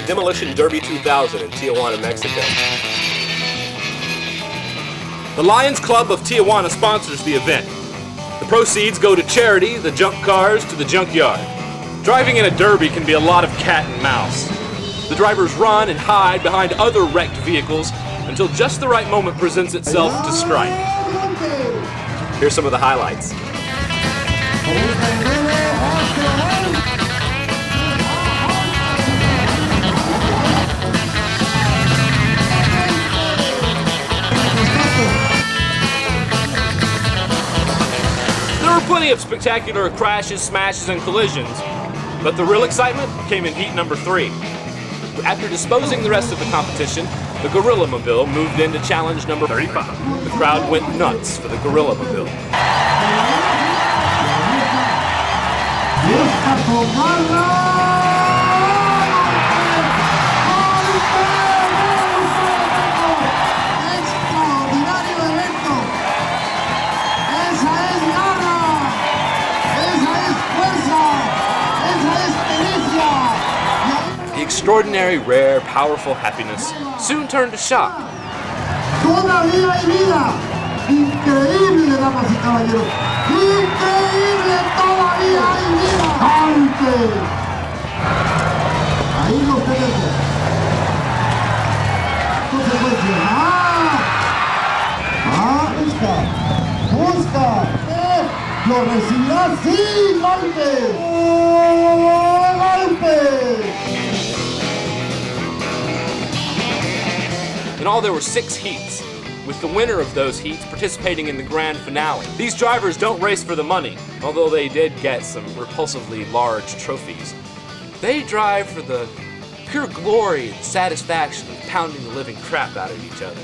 the Demolition Derby 2000 in Tijuana, Mexico. The Lions Club of Tijuana sponsors the event. The proceeds go to charity, the junk cars to the junkyard. Driving in a derby can be a lot of cat and mouse. The drivers run and hide behind other wrecked vehicles until just the right moment presents itself to strike. Here's some of the highlights. There were plenty of spectacular crashes, smashes, and collisions, but the real excitement came in heat number 3. After disposing the rest of the competition, the Gorilla Mobile moved in to challenge number 35. The crowd went nuts for the Gorilla Mobile. The extraordinary, rare, powerful happiness soon turned to shock. Todavía hay vida. Increíble, damas y caballeros. Increíble, todavía hay vida. ¡Ante! Ahí lo tenemos. Consecuencia. Busca. Lo recibirá, sí, golpe. Golpe. In all, there were 6 heats, with the winner of those heats participating in the grand finale. These drivers don't race for the money, although they did get some repulsively large trophies. They drive for the pure glory and satisfaction of pounding the living crap out of each other.